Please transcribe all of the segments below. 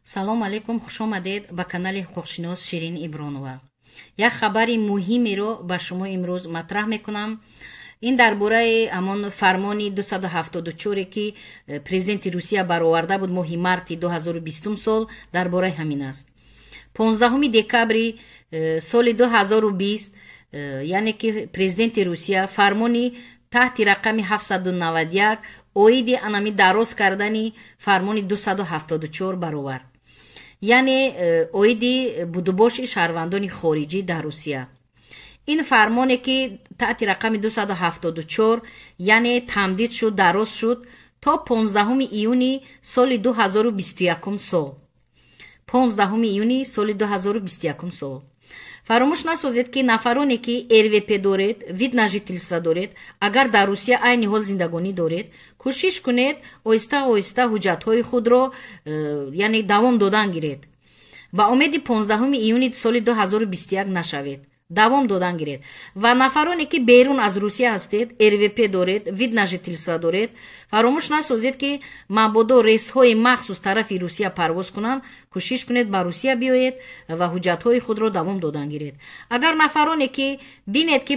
салом алейкум, хуш омадед ба канали ҳуқуқшинос Ширин Ибронова. як хабари муҳимеро ба шумо имрӯз матраҳ мекунам. ин дар бораи ҳамон фармони 274 ки президенти Русия бароварда буд моҳи марти 2020 сол, дар бораи ҳамин аст. 15 декабри соли 2020 яъне ки президенти Русия фармони таҳти рақами 791 оиди анами дароз кардани фармони 274 баровард, яъне оиди будубоши шаҳрвандони хориҷӣ дар Русия. ин фармоне ки таҳти рақами 274 яъне тамдид шуд, дароз шуд то 15 июни соли 2021 сол. 15 июни соли 2021 сол. фаромӯш насозед ки нафароне ки РВП доред, вид на жительство доред, агар дар Русия айни ҳол зиндагонӣ доред, кӯшиш кунед оҳиста оҳиста ҳуҷҷатҳои худро яъне давом додан гиред. ба умеди 15 июни соли 2021 нашавед, давом додан гиред. ва нафароне ки берун аз Русия ҳастед, РВП доред, вид на жительство доред, фаромӯш насозед ки мабодо рейсҳои махсус тарафи Русия парвоз кунанд, кӯшиш кунед ба Русия биёед ва ҳуҷҷатҳои худро давом додан гиред. агар нафароне ки бинед ки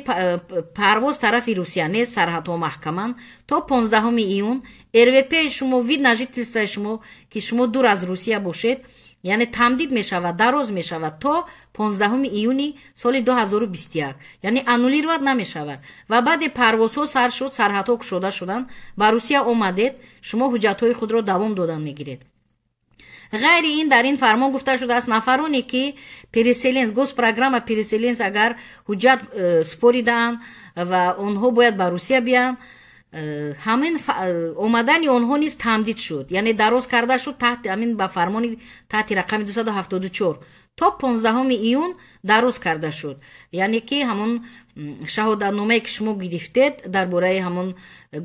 парвоз тарафи Русия нест, сарҳадҳо маҳкаманд, то 15 июн РВП шумо, вид на жительствои шумо ки шумо дур аз Русия бошед, яъне тамдид мешавад, дароз мешавад то 15 июни соли 2021, яъне аннулировать намешавад. ва баъди парвозҳо сар шуд, сарҳадҳо кушода шуданд, ба Русия омадед, шумо ҳуҷҷатҳои худро давом додан мегиред. ғайри ин дар ин фармон гуфта шудааст нафароне ки переселенс, госпрограмма переселенс агар ҳуҷҷат споридаанд ва онҳо бояд ба Русия биянд, ҳамин омадани онҳо низ тамдид шуд, яъне дароз карда шуд таҳти ҳамин ба фармони таҳти рақами 274 то 15 июн дароз карда шуд, яъне ки ҳамон шаҳодатномае ки шумо гирифтед дар бораи ҳамон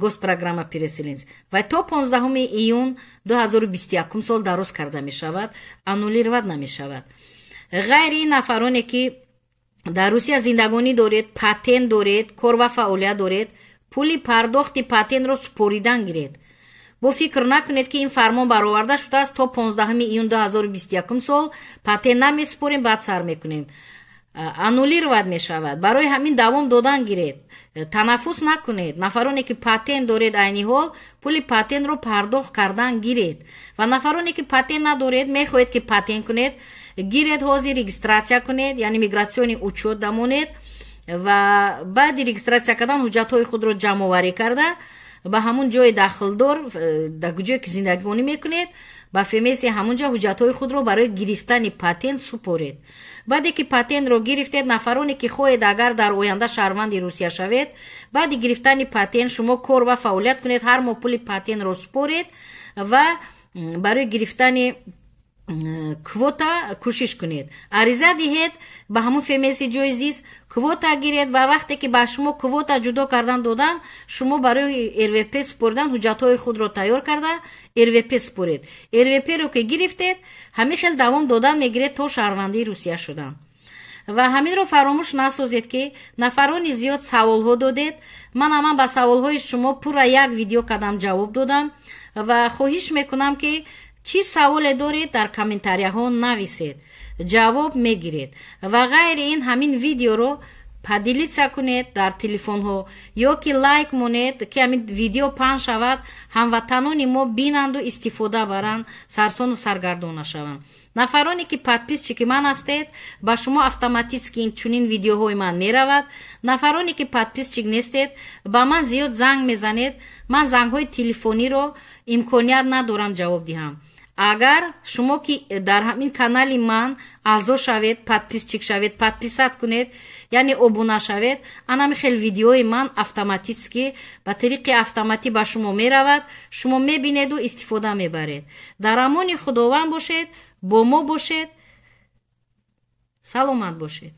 госпрограмма переселенс ва то 15 июн 2021 сол дароз карда мешавад, аннулировать намешавад. ғайри ин нафароне ки дар Русия зиндагонӣ доред, патент доред, кор ва фаъолият доред, пули пардохти патентро супоридан гиред. бо фикр накунед ки ин фармон бароварда шудааст то 15 июн 2021 сол патент намесупорем, баъд сар мекунем, аннулировать мешавад. барои ҳамин давом додан гиред, танаффус накунед. нафароне ки патент доред айни ҳол пули патентро пардохт кардан гиред. ва нафароне ки патент надоред, мехоҳед ки патент кунед, гиред ҳозир регистратсия кунед, яъне мигратсиони учёт дамонед ва баъди регистратсия кардан ҳуҷҷатҳои худро ҷамъоварӣ карда ба ҳамун ҷои дахлдор, дар ҷое ки зиндагонӣ мекунед, ба фемеси ҳамун ҷо ҳуҷҷатҳои худро барои гирифтани патент супоред. баъде ки патентро гирифтед, нафароне ки хоҳед агар дар оянда шаҳрванди Русия шавед, баъди гирифтани патент шумо кор ва фаъолият кунед, ҳар моҳ пули патентро супоред ва барои гирифтани квота кӯшиш кунед. ариза диҳед ба ҳамун фемеси ҷои зист, квота гиред ва вақте ки ба шумо квота ҷудо кардан додан, шумо барои РВП супоридан ҳуҷҷатҳои худро тайёр карда РВП супоред. РВПро ки гирифтед, ҳамин хел давом додан мегиред то шаҳрвандии Русия шудан. ва ҳаминро фаромӯш насозед ки нафарони зиёд саволҳо додед. ман ҳаман ба саволҳои шумо пурра як видео кардам, ҷавоб додам ва хоҳиш мекунам ки чӣ саволе доред дар комментарияҳо нависед, ҷавоб мегиред. ва ғайри ин ҳамин видеоро падилитса кунед дар телефонҳо ё ки лайк монед ки ҳамин видео паҳн шавад, ҳамватанони мо бинанду истифода баранд, сарсону саргардона шаванд. нафароне ки подписчики ман ҳастед, ба шумо автоматически инчунин видеоҳои ман меравад. нафароне ки подписчик нестед, ба ман зиёд занг мезанед, ман зангҳои телефониро имконият надорам ҷавоб диҳам. агар шумо ки дар ҳамин канали ман аъзо шавед, подписчик шавед, подписат кунед, яъне обуна шавед, анами хел видеои ман автоматически ба тариқи автоматӣ ба шумо меравад, шумо мебинеду истифода мебаред. дар амони худованд бошед, бо мо бошед, саломат бошед.